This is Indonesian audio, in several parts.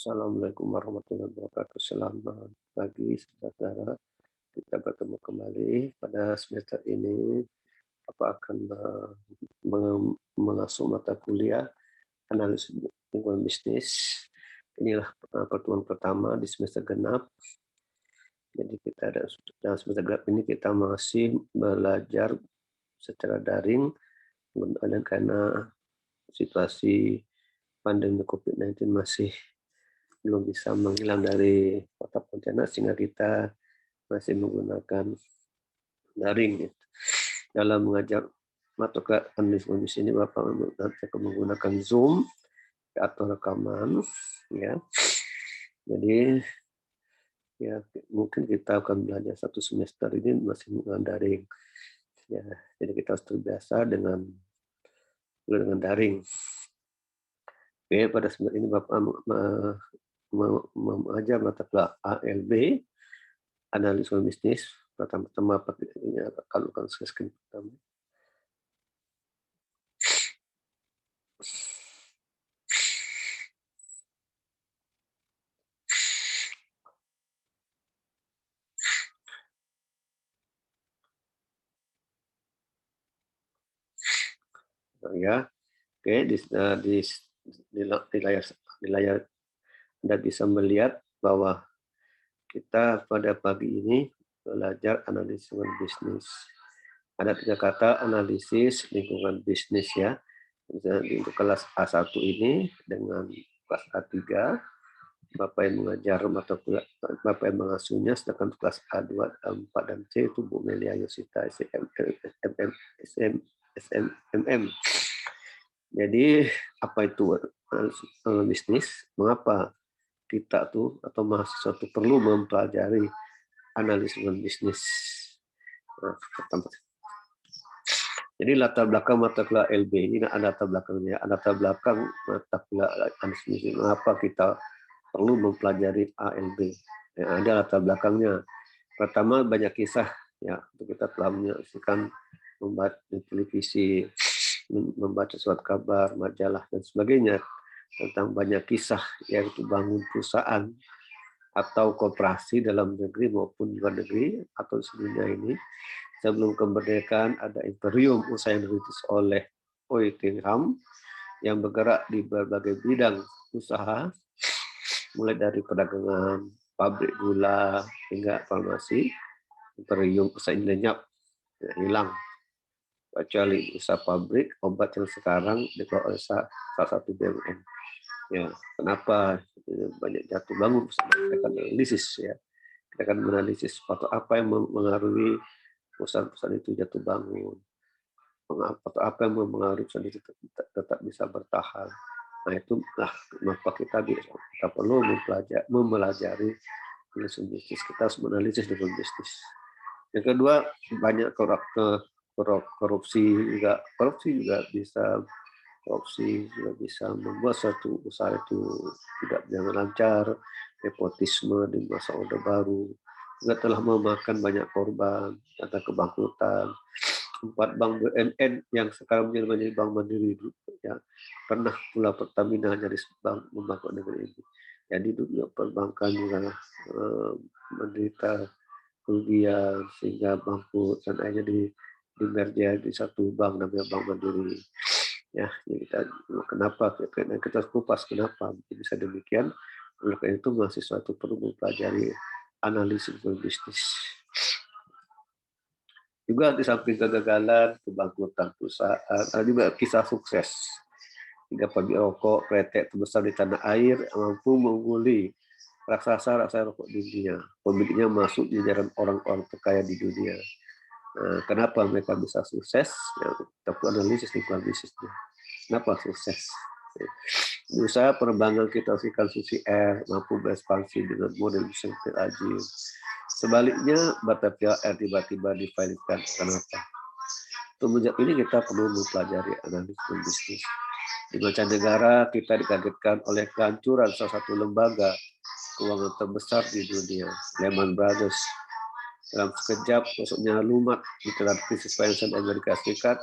Assalamualaikum warahmatullahi wabarakatuh. Selamat pagi, saudara. Kita bertemu kembali pada semester ini. Apa akan mengasuh mata kuliah analisis lingkungan bisnis. Inilah pertemuan pertama di semester genap. Jadi kita dalam semester genap ini kita masih belajar secara daring dan karena situasi pandemi COVID-19 masih belum bisa menghilang dari kota Pontianak sehingga kita masih menggunakan daring. Dalam mengajar mata kuliah analisis ini Bapak nanti akan menggunakan Zoom atau rekaman ya. Jadi ya mungkin kita akan belajar satu semester ini masih menggunakan daring. Ya, jadi kita harus terbiasa dengan daring. Oke, pada semester ini Bapak mengajar mata kuliah ALB, analisis bisnis. Pertama-tama kalau screen pertama. Ya, oke di layar Anda bisa melihat bahwa kita pada pagi ini belajar analisis lingkungan bisnis. Ada 3 kata analisis lingkungan bisnis ya. Misalnya untuk kelas A1 ini dengan kelas A3, Bapak yang mengajar mata kuliah, Bapak yang mengasuhnya, sedangkan kelas A2, A4, dan C itu Bu Melia Yosita, SMM. Jadi apa itu bisnis? Mengapa kita tuh atau mahasiswa itu perlu mempelajari analisis bisnis? Nah, jadi latar belakang mata kuliah LB ini ada latar belakangnya, ada latar belakang mata kuliah analisis bisnis. Mengapa kita perlu mempelajari ALB? Ya, ada latar belakangnya. Pertama banyak kisah ya, kita telah menyaksikan membaca televisi, membaca surat kabar, majalah dan sebagainya tentang banyak kisah yaitu bangun perusahaan atau koperasi dalam negeri maupun luar negeri atau sedunia ini. Sebelum kemerdekaan ada imperium usaha yang dirintis oleh Oetingham yang bergerak di berbagai bidang usaha, mulai dari perdagangan, pabrik gula hingga farmasi. Imperium usaha ini lenyap, hilang, kecuali usaha pabrik obat yang sekarang dikelola oleh salah satu BUMN. Ya, kenapa banyak jatuh bangun? Kita akan analisis ya. Kita akan menganalisis faktor apa yang mengaruhi perusahaan-perusahaan itu jatuh bangun. Faktor apa yang mempengaruhi perusahaan itu tetap bisa bertahan. Nah itulah maka kita perlu mempelajari bisnis. Kita harus menganalisis dengan bisnis. Yang kedua, banyak korupsi juga bisa membuat suatu usaha itu tidak berjalan lancar, nepotisme di masa Orde Baru juga telah memakan banyak korban tentang kebangkrutan. 4 bank BUMN yang sekarang menjadi bank mandiri ya, pernah pula Pertamina jadi bank membangkrut negeri ini. Jadi dunia perbankan juga menderita kerugian sehingga bangkrut dan akhirnya di merger di satu bank namanya Bank Mandiri. Ya, jadi kenapa kita kupas kenapa bisa demikian? Oleh karena itu mahasiswa itu perlu mempelajari analisis bisnis. Juga di samping kegagalan, kebangkrutan perusahaan, ada juga kisah sukses. 3 pabrik rokok kretek terbesar di tanah air mampu mengungguli raksasa rokok di dunia. Pemiliknya masuk di jajaran orang-orang terkaya di dunia. Kenapa mereka bisa sukses? Ya, kita perlu analisis lingkungan bisnisnya. Kenapa sukses? Di usaha penerbangan kita saksikan Susi Air mampu berekspansi dengan model bisnis terajib. Sebaliknya, Batavia Air tiba-tiba difailkan. Kenapa? Untuk menjawab ini kita perlu mempelajari analisis bisnis. Di mancanegara kita dikagetkan oleh kehancuran salah satu lembaga keuangan terbesar di dunia, Lehman Brothers. Dalam sekejap, masuknya lumat di tengah krisis finansial Amerika Serikat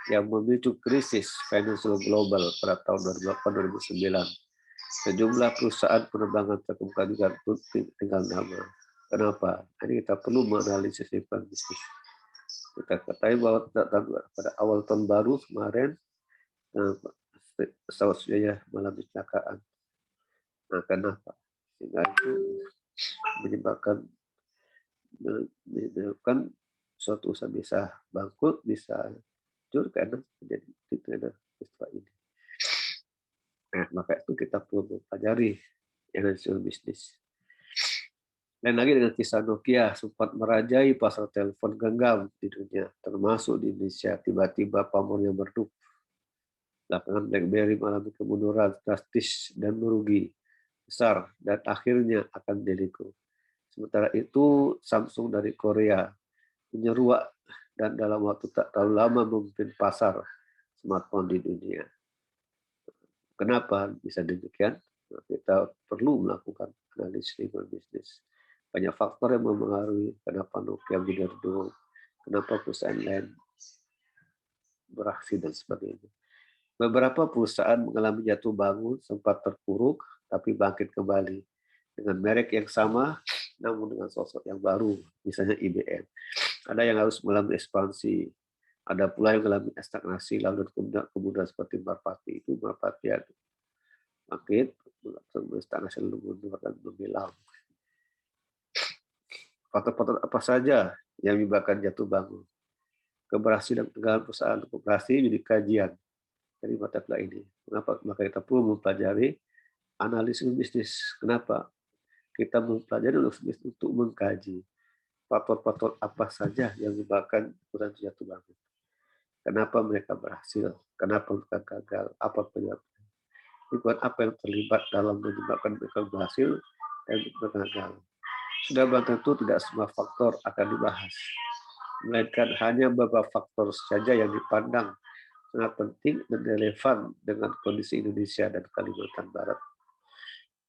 yang memicu krisis financial global pada tahun 2008-2009. Sejumlah perusahaan penerbangan terkemuka juga tinggal nama. Kenapa? Ini kita perlu menganalisis lingkungan bisnis. Kita ketahui bahwa pada awal tahun baru kemarin, pesawat Sriwijaya mengalami kecelakaan. Nah, kenapa? Sehingga itu menyebabkan suatu usaha bisa bangkrut, bisa hancur karena terjadi peristiwa ini. Nah, maka itu kita perlu mempelajari analisa bisnis. Lain lagi dengan kisah Nokia sempat merajai pasar telepon genggam di dunia, termasuk di Indonesia. Tiba-tiba pamornya meredup. Belakangan BlackBerry mengalami kemunduran drastis dan merugi besar dan akhirnya akan diliku. Sementara itu Samsung dari Korea menyeruak dan dalam waktu tak terlalu lama memimpin pasar smartphone di dunia. Kenapa bisa demikian? Kita perlu melakukan analisis lingkungan bisnis. Banyak faktor yang mempengaruhi kenapa Nokia meredup, kenapa perusahaan lain beraksi dan sebagainya. Beberapa perusahaan mengalami jatuh bangun, sempat terpuruk, tapi bangkit kembali dengan merek yang sama, namun dengan sosok yang baru, misalnya IBM. Ada yang harus mengalami ekspansi, ada pula yang mengalami stagnasi, lalu kemudian seperti Merpati itu bangkit, stagnasi lalu menghilang. Faktor-faktor apa saja yang menyebabkan jatuh bangun? Keberhasilan kegagalan perusahaan koperasi jadi kajian dari mata kuliah ini. Mengapa? Maka kita perlu mempelajari analisis bisnis. Kenapa? Kita mempelajari bisnis untuk mengkaji faktor-faktor apa saja yang menyebabkan perusahaan jatuh bangun. Kenapa mereka berhasil? Kenapa mereka gagal? Apa penyebabnya? Lingkungan apa yang terlibat dalam menyebabkan mereka berhasil dan gagal? Sudah belum tentu tidak semua faktor akan dibahas, melainkan hanya beberapa faktor saja yang dipandang sangat penting dan relevan dengan kondisi Indonesia dan Kalimantan Barat.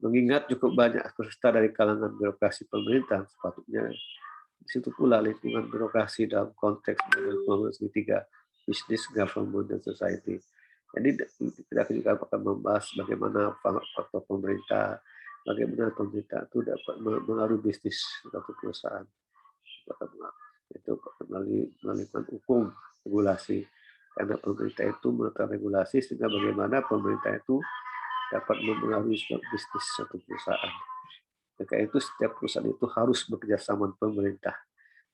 Mengingat cukup banyak peserta dari kalangan birokrasi pemerintah, sepatutnya di situ pula lingkungan birokrasi dalam konteks model segitiga, business, government, dan society. Jadi kita juga akan membahas bagaimana faktor pemerintah, bagaimana pemerintah itu dapat mengaruhi bisnis suatu perusahaan. Itu melalui hukum, regulasi. Karena pemerintah itu menetapkan regulasi sehingga bagaimana pemerintah itu dapat mempengaruhi bisnis suatu perusahaan. Maka itu setiap perusahaan itu harus bekerja sama dengan pemerintah,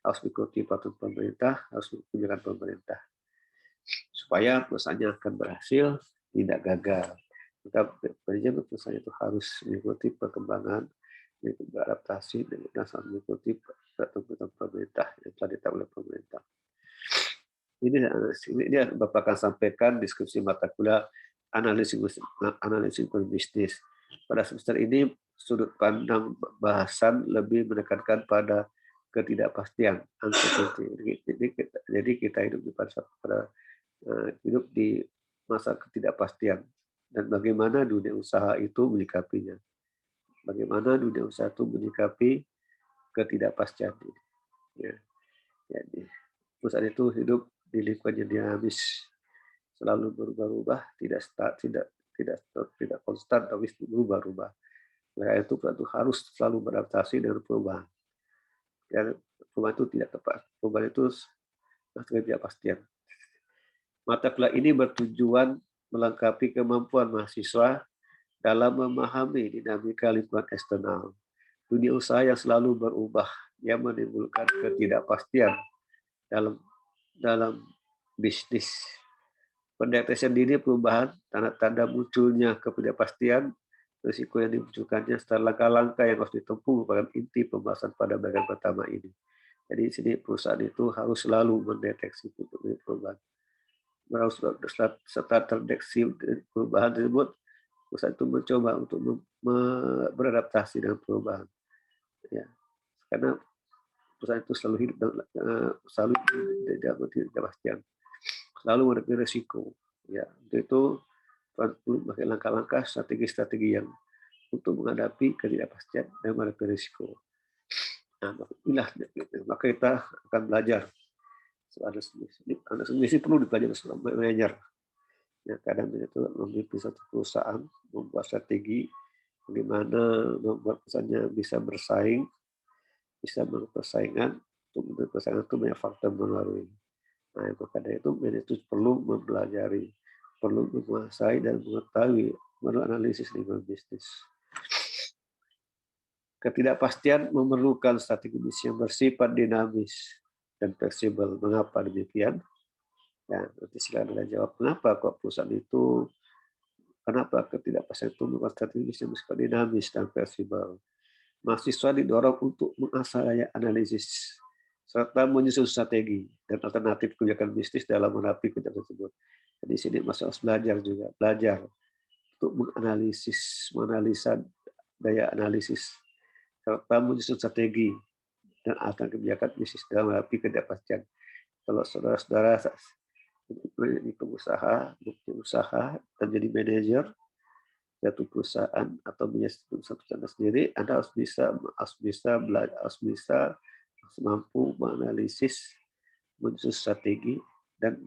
harus mengikuti peraturan pemerintah, harus mengikuti pemerintah, supaya perusahaannya akan berhasil, tidak gagal. Maka perusahaan itu harus mengikuti perkembangan, beradaptasi dan mengikuti peraturan pemerintah yang telah ditetapkan oleh pemerintah. Ini Bapak akan sampaikan diskusi mata kuliah analisis bisnis. Pada semester ini sudut pandang bahasan lebih menekankan pada ketidakpastian, uncertainty. Jadi kita hidup di masa ketidakpastian dan bagaimana dunia usaha itu menyikapinya. Bagaimana dunia usaha itu menyikapi ketidakpastian ini. Ya. Jadi perusahaan itu hidup di lingkungan yang dinamis, selalu berubah-ubah, tidak konstan, tapi berubah-ubah. Oleh itu harus selalu beradaptasi dengan perubahan. Dan perubahan itu tidak tepat. Perubahan itu ketidakpastian. Mata kuliah ini bertujuan melengkapi kemampuan mahasiswa dalam memahami dinamika lingkungan eksternal. Dunia usaha yang selalu berubah, yang menimbulkan ketidakpastian dalam bisnis. Pendeteksian dini perubahan, tanda-tanda munculnya ketidakpastian, risiko yang dimunculkannya, serta langkah-langkah yang harus ditempuh merupakan inti pembahasan pada bagian pertama ini. Jadi di sini perusahaan itu harus selalu mendeteksi perubahan. Setelah terdeteksi perubahan tersebut, perusahaan itu mencoba untuk beradaptasi dengan perubahan. Ya, karena perusahaan itu selalu hidup selalu tidak ketidakpastian, selalu menghadapi risiko. Ya, untuk itu perlu pakai langkah-langkah strategi-strategi yang untuk menghadapi ketidakpastian dan menghadapi risiko. Nah, maka kita akan belajar Analisa perlu dipelajari sebagai manajer. Ya, kadang itu memimpin satu perusahaan, membuat strategi, bagaimana membuat perusahaannya bisa bersaing, bisa berpersaingan. Untuk bersaingan itu banyak faktor mempengaruhi. Nah, maka dari itu manajemen perlu mempelajari, perlu menguasai dan mengetahui menganalisis lingkungan bisnis. Ketidakpastian memerlukan strategi bisnis yang bersifat dinamis dan fleksibel. Mengapa demikian? Ya, nanti silakan Anda jawab. Kenapa kok perusahaan itu, kenapa ketidakpastian itu memerlukan strategi bisnis yang bersifat dinamis dan fleksibel? Mahasiswa didorong untuk mengasah daya analisis serta menyusun strategi dan alternatif kebijakan bisnis dalam menghadapi kebijakan tersebut. Jadi di sini masih harus belajar juga, belajar untuk menganalisa daya analisis serta menyusun strategi dan alternatif kebijakan bisnis dalam menghadapi ketidakpastian. Kalau saudara-saudara menjadi pengusaha, dan jadi manajer satu perusahaan atau punya satu perusahaan sendiri, Anda harus mampu menganalisis, menyusun strategi dan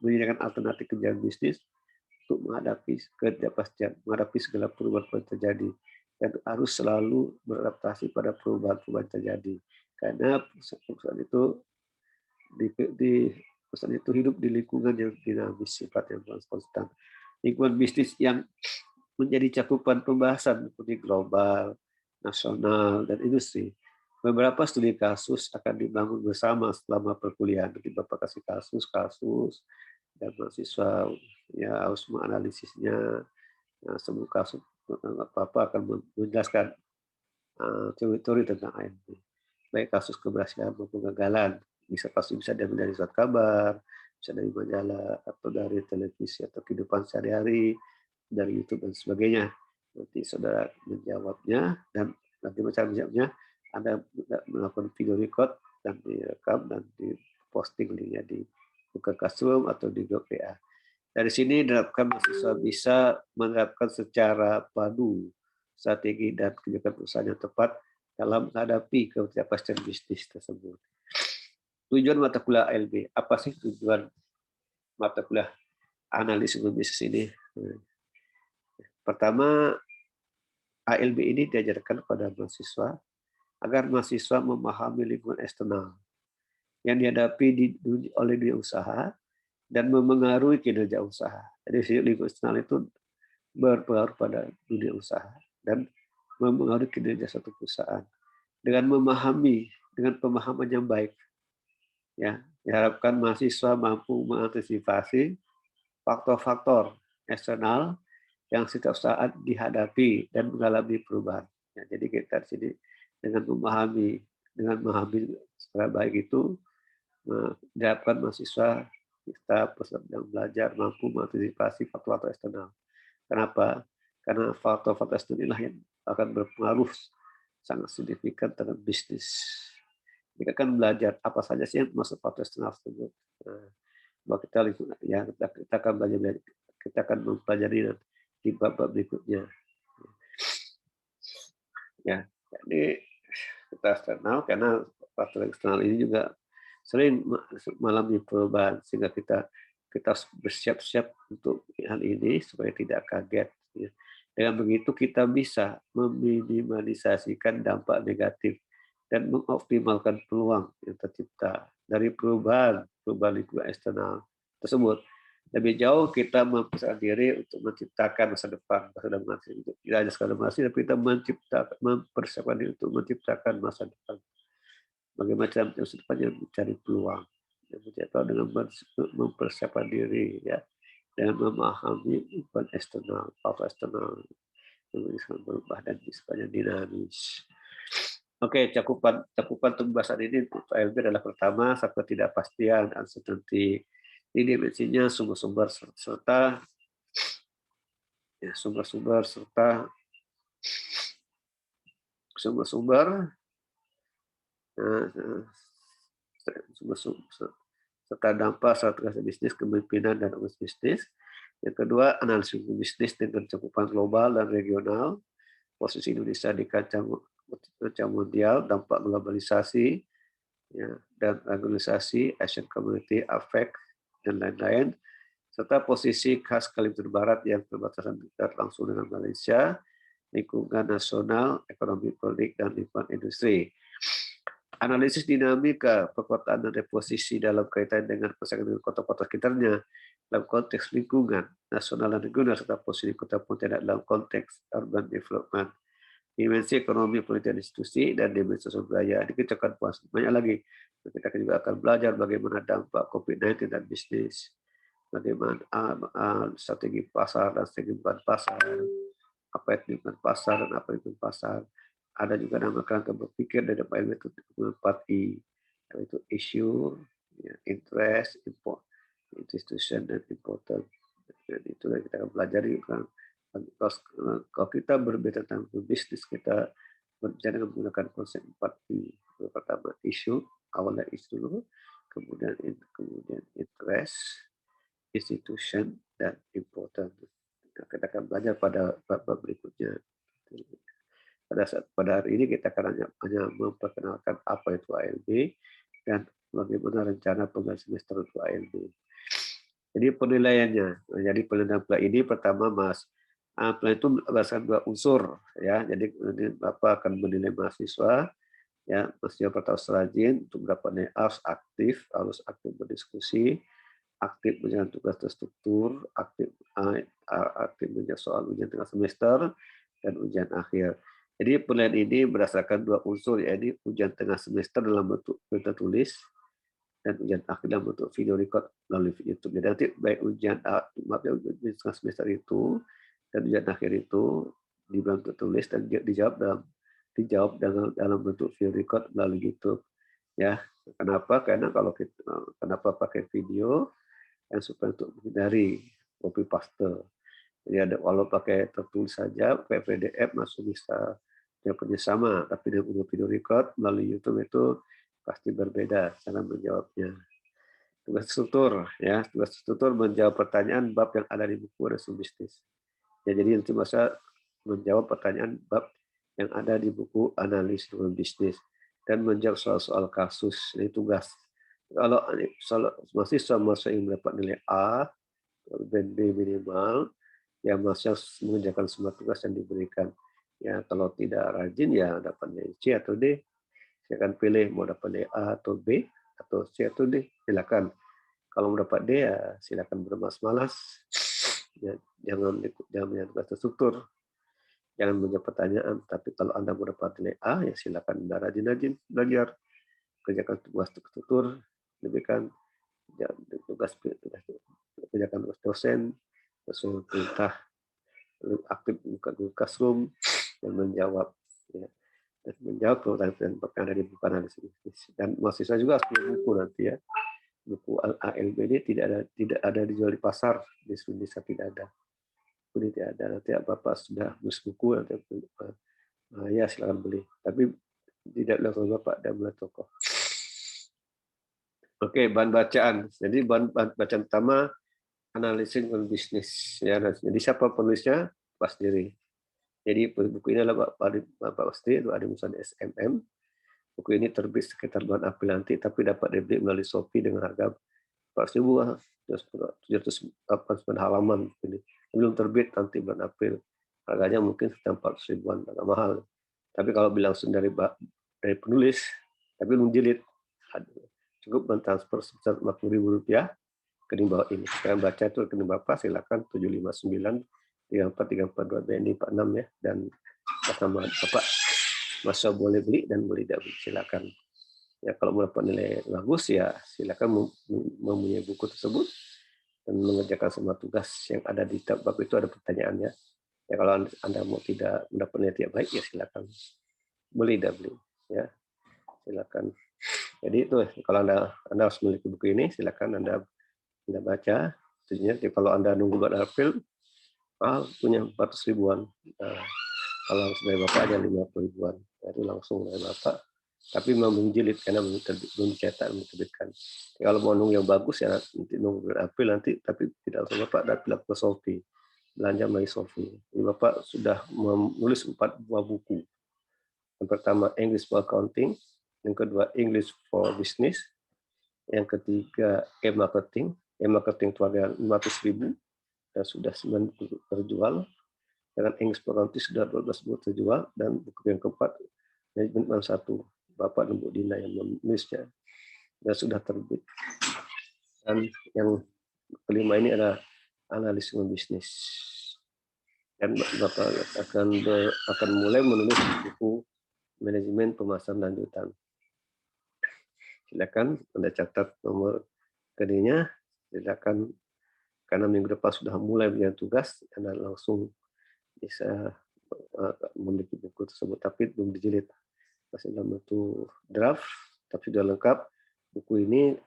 menyediakan alternatif kebijakan bisnis untuk menghadapi ketidakpastian, menghadapi segala perubahan yang terjadi, dan harus selalu beradaptasi pada perubahan-perubahan yang terjadi. Karena perusahaan itu perusahaan itu hidup di lingkungan yang dinamis, sifatnya konstan. Lingkungan bisnis yang menjadi cakupan pembahasan seperti global, nasional, dan industri. Beberapa studi kasus akan dibangun bersama selama perkuliahan. Nanti Bapak kasih kasus-kasus, dan mahasiswa ya harus menganalisisnya. Nah, semua kasus Bapak akan menjelaskan teori-teori tentang AMP. Baik kasus keberhasilan maupun kegagalan. Pasti bisa diambil dari surat kabar, bisa dari majalah, atau dari televisi, atau kehidupan sehari-hari, dari YouTube dan sebagainya. Nanti saudara menjawabnya, dan nanti cara menjawabnya Anda melakukan video record dan direkam dan diposting linknya di Google Classroom atau di grup PA. Dari sini diharapkan mahasiswa bisa menerapkan secara padu strategi dan kebijakan perusahaan yang tepat dalam menghadapi ketidakpastian bisnis tersebut. Tujuan mata kuliah ALB, apa sih tujuan mata kuliah analisis bisnis ini? Pertama, ALB ini diajarkan kepada mahasiswa agar mahasiswa memahami lingkungan eksternal yang dihadapi oleh dunia usaha dan memengaruhi kinerja usaha. Jadi lingkungan eksternal itu berpengaruh pada dunia usaha dan memengaruhi kinerja suatu perusahaan. Dengan pemahaman yang baik, ya diharapkan mahasiswa mampu mengantisipasi faktor-faktor eksternal yang setiap saat dihadapi dan mengalami perubahan. Ya, jadi kita di sini dengan memahami secara baik itu diharapkan mahasiswa kita yang belajar mampu mengantisipasi faktor-faktor eksternal. Kenapa? Karena faktor-faktor eksternal inilah yang akan berpengaruh sangat signifikan terhadap bisnis. Kita akan belajar apa saja sih yang masuk faktor eksternal tersebut. Bahwa kita akan belajar, kita akan mempelajari di bab-bab berikutnya. Ya, jadi kita eksternal karena faktor eksternal ini juga sering mengalami perubahan sehingga kita bersiap-siap untuk hal ini supaya tidak kaget. Ya. Dengan begitu kita bisa meminimalisasikan dampak negatif dan mengoptimalkan peluang yang tercipta dari perubahan lingkungan eksternal tersebut. Lebih jauh kita mempersiapkan diri untuk menciptakan masa depan. Tidak hanya sekadar masih, tapi kita mempersiapkan diri untuk menciptakan masa depan. Bagaimana cara masa depan yang mencari peluang. Dengan mempersiapkan diri, ya, dengan memahami lingkungan eksternal, faktor eksternal yang berubah dan sifatnya dinamis. Oke, cakupan pembahasan ini untuk ALB adalah pertama, faktor ketidakpastian, uncertainty. Ini dimensinya sumber-sumber serta sumber-sumber serta dampak strategi bisnis, kepemimpinan, dan urus bisnis. Yang kedua, analisis bisnis dengan cakupan global dan regional, posisi Indonesia di kancah mundial, dampak globalisasi, ya, dan organisasi, Asian Community, APEC, dan lain-lain, serta posisi khas Kalimantan Barat yang berbatasan dekat langsung dengan Malaysia, lingkungan nasional, ekonomi politik, dan lingkungan industri. Analisis dinamika, perkotaan dan reposisi dalam kaitan dengan persaingan dengan kota-kota sekitarnya dalam konteks lingkungan nasional dan regional serta posisi kota Pontianak dalam konteks urban development, dimensi ekonomi, politik, dan institusi, dan dimensi sosial budaya. Ini kita akan bahas banyak lagi. Kita juga akan belajar bagaimana dampak COVID-19 dan bisnis, bagaimana strategi pasar dan strategi bukan pasar, apa itu lingkungan pasar dan apa itu pasar. Ada juga nama kerangka berpikir dari itu 4I, yaitu issue, interest, import, institution, dan important. Dan itu yang kita akan pelajari. Kalau kita berbicara tentang bisnis, kita berbicara menggunakan konsep 4I. Pertama issue, awalnya isu dulu, kemudian interest, institution, dan important. Kita akan belajar pada bab berikutnya. Pada hari ini kita akan hanya memperkenalkan apa itu ALB dan bagaimana rencana penggantian semester untuk ALB. Jadi penilaiannya, jadi penilaian plan ini pertama plan itu berdasarkan 2 unsur ya. Jadi Bapak akan menilai mahasiswa ya, mahasiswa pertama rajin untuk mendapat nilai harus aktif berdiskusi, aktif menjalankan tugas terstruktur, aktif menjawab soal ujian tengah semester dan ujian akhir. Jadi penilaian ini berdasarkan 2 unsur, yaitu ujian tengah semester dalam bentuk berita tulis dan ujian akhir dalam bentuk video record melalui YouTube. Jadi nanti baik ujian tengah semester itu dan ujian akhir itu di bentuk tulis dan dijawab dalam bentuk video record melalui YouTube. Ya, kenapa? Karena kenapa pakai video? Yang supaya untuk menghindari copy paste. Jadi ada walau pakai tertulis saja, pakai PDF masuk bisa jawabannya sama, tapi dengan video record melalui YouTube itu pasti berbeda cara menjawabnya. Tugas struktur, ya, tugas struktur menjawab pertanyaan bab yang ada di buku resume bisnis. Ya, jadi nanti masa menjawab pertanyaan bab yang ada di buku analis bisnis dan menjawab soal-soal kasus. Ini tugas. Kalau mahasiswa yang mendapat nilai A, dan B minimal, ya mahasiswa mengerjakan semua tugas yang diberikan. Ya kalau tidak rajin ya dapat nilai C atau D. Saya akan pilih mau dapat nilai A atau B atau C atau D. Silakan. Kalau mau dapat D ya silakan bermalas-malas. Ya, jangan tugas terstruktur. Jangan menjawab pertanyaan. Tapi kalau Anda mau dapat nilai A ya silakan Anda rajin-rajin belajar. Kerjakan tugas terstruktur. Demikian kerjakan tugas dosen sesuai perintah, aktif buka Google Classroom dan menjawab pertanyaan dari buku analisis bisnis. Dan mahasiswa juga harus punya buku nanti ya. Buku ALB ini tidak ada dijual di pasar, di Indonesia tidak ada. Ini tidak ada. Nanti Bapak sudah beli buku nanti ya silakan beli. Tapi tidak langsung Bapak dan mulai toko. Oke, bahan bacaan. Jadi bahan bacaan pertama analisis bisnis ya. Jadi siapa penulisnya? Pak sendiri. Jadi buku ini adalah Bapak Pasti itu ada Musa SMM. Buku ini terbit sekitar bulan April nanti, tapi dapat dibeli melalui Shopee dengan harga 4.789 halaman. Ini belum terbit nanti bulan April. Harganya mungkin sekitar 400 ribuan, agak mahal. Tapi kalau bilang dari penulis, tapi belum jilid, cukup mentransfer sebesar Rp50.000 ke bawah ini. Sekarang baca itu ke Bapak silakan 759 34 BNI 46 ya, dan atas nama Bapak masa boleh beli dan boleh tidak beli, silakan. Ya kalau mau dapat nilai bagus ya silakan mempunyai buku tersebut dan mengerjakan semua tugas yang ada di bab itu ada pertanyaannya. Ya kalau Anda mau tidak mendapat nilai tidak baik ya silakan beli dan beli ya. Silakan. Jadi itu kalau Anda harus memiliki buku ini silakan Anda baca. Tentunya kalau Anda nunggu bulan April punya 400 ribuan. Nah, kalau dari Bapak aja 50 ribuan. Itu langsung dari Bapak. Tapi memang menjilid karena belum dicetak, belum diterbitkan. Kalau mau nunggu yang bagus ya nanti nunggu bulan April nanti, tapi tidak langsung Bapak datang ke Shopee. Belanja melalui Shopee. Jadi Bapak sudah menulis 4 buah buku. Yang pertama English for Accounting, yang kedua English for Business, yang ketiga e-marketing. E-marketing itu ada 500 ribu dan sudah 90 terjual. dengan English Property sudah 12 buku terjual, dan buku yang keempat Manajemen 1 Bapak dan Bu Dina yang menulisnya dan sudah terbit. Dan yang kelima ini adalah analisis bisnis. Dan Bapak akan mulai menulis buku manajemen pemasaran lanjutan. Silakan Anda catat nomor kedenya. Silakan, karena minggu depan sudah mulai punya tugas, Anda langsung bisa memiliki buku tersebut, tapi belum dijilid, masih dalam bentuk draft, tapi sudah lengkap. Buku ini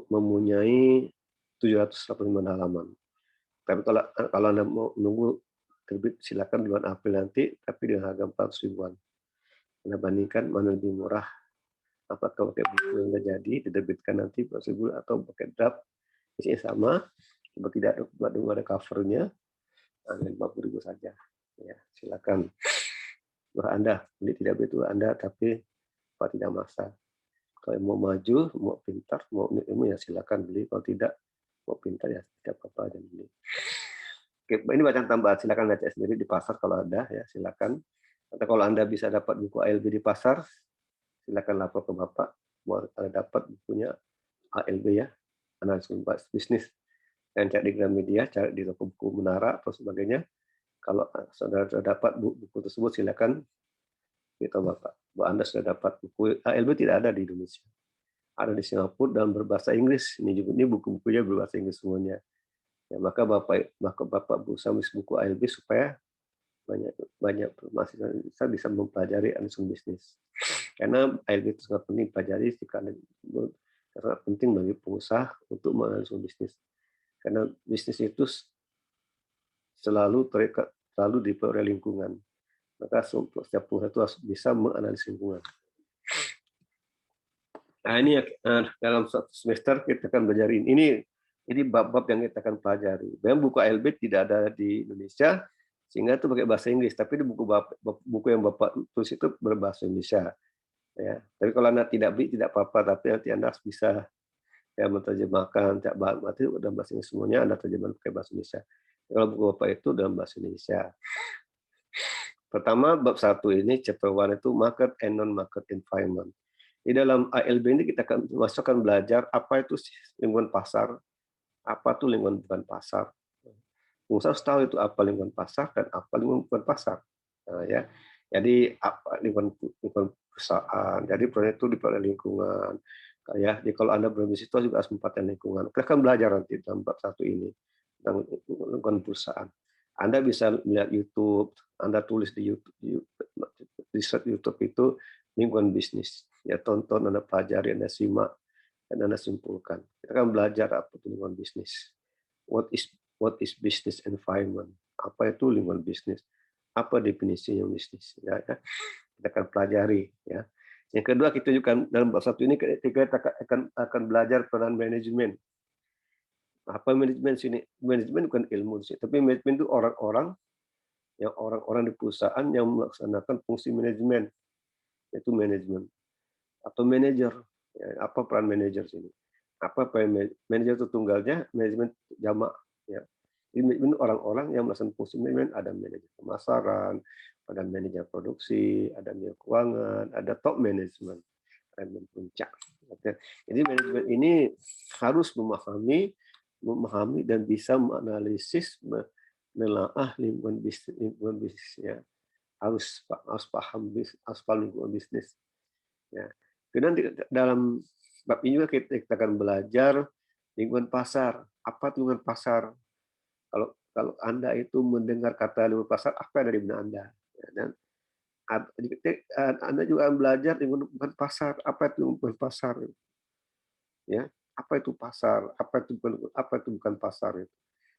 mempunyai 785 halaman. Tapi kalau Anda mau menunggu terbit, silakan bulan April nanti, tapi dengan harga 400 ribuan. Anda bandingkan mana lebih murah, apakah pakai buku yang sudah jadi diterbitkan nanti 400 ribu atau pakai draft isinya sama, cuma tidak ada covernya, hanya 50 ribu saja. Ya, silakan. Anda beli, tidak beli itu Anda, tapi Pak tidak maksa. Kalau mau maju, mau pintar, mau ilmu ya silakan beli. Kalau tidak mau pintar ya tidak apa-apa, jangan beli. Oke, ini bacaan tambahan, silakan baca sendiri di pasar kalau ada, ya silakan. Atau kalau Anda bisa dapat buku ALB di pasar, silakan lapor ke Bapak. Mau dapat bukunya ALB ya, analisis bisnis. Dan cari di Gramedia, cari di toko buku Menara atau sebagainya. Kalau saudara sudah dapat buku tersebut, silakan beritahu Bapak bahwa Anda sudah dapat buku ALB. Tidak ada di Indonesia, ada di Singapura dan berbahasa Inggris. Ini buku-bukunya berbahasa Inggris semuanya. Ya, maka Bapak berusaha menulis buku ALB supaya banyak mahasiswa bisa mempelajari analisis bisnis. Karena ALB itu sangat penting dipelajari, karena sangat penting bagi pengusaha untuk menganalisis bisnis. Karena bisnis itu selalu dipengaruhi lingkungan. Maka setiap pengusaha itu harus bisa menganalisis lingkungan. Nah, ini dalam satu semester kita akan belajar ini bab-bab yang kita akan pelajari. Memang buku ALB tidak ada di Indonesia, sehingga itu pakai bahasa Inggris. Tapi di buku yang Bapak tulis itu berbahasa Indonesia. Ya. Tapi kalau Anda tidak beli, tidak apa-apa. Tapi nanti Anda harus bisa ya menerjemahkan mati dalam bahasa Inggris semuanya, Anda terjemahkan pakai bahasa Indonesia. Kalau buku Bapak itu dalam bahasa Indonesia. Pertama, bab 1 ini, chapter 1 itu market and non-market environment. Di dalam ALB ini kita akan belajar apa itu lingkungan pasar, apa itu lingkungan bukan pasar. Pengusaha harus tahu itu apa lingkungan pasar dan apa lingkungan bukan pasar. Nah, ya. Jadi apa lingkungan perusahaan. Jadi proyek itu dipakai lingkungan. Ya, jadi kalau Anda berbisnis itu juga harus memperhatikan lingkungan. Kita akan belajar nanti dalam bab 1 ini tentang lingkungan perusahaan. Anda bisa melihat YouTube, Anda tulis di YouTube, di YouTube itu lingkungan bisnis. Ya, tonton, Anda pelajari, Anda simak, dan Anda simpulkan. Kita akan belajar apa itu lingkungan bisnis. What is business environment? Apa itu lingkungan bisnis? Apa definisinya bisnis? Ya, ya. Kita akan pelajari. Ya. Yang kedua, kita juga dalam bab 1 ini kita akan belajar peran manajemen. Apa manajemen sini? Manajemen bukan ilmu sih, tapi manajemen itu orang-orang di perusahaan yang melaksanakan fungsi manajemen, yaitu manajemen atau manajer. Ya, apa peran manajer sini? Apa peran manajer itu tunggalnya, manajemen jamak. Ya. Ini orang-orang yang melaksanakan fungsi manajemen, ada manajer pemasaran, ada manajer produksi, ada manajer keuangan, ada top management, ada puncak. Jadi manajemen ini harus memahami dan bisa menganalisis, menelaah lingkungan bisnisnya. Harus paham lingkungan bisnis. Ya. Kemudian dalam bab ini juga kita akan belajar lingkungan pasar. Apa itu lingkungan pasar? Kalau Anda itu mendengar kata lingkungan pasar, apa yang ada di benak Anda? Ya, dan Anda juga akan belajar lingkungan pasar. Apa itu lingkungan pasar? Ya, apa itu pasar? Apa itu bukan pasar?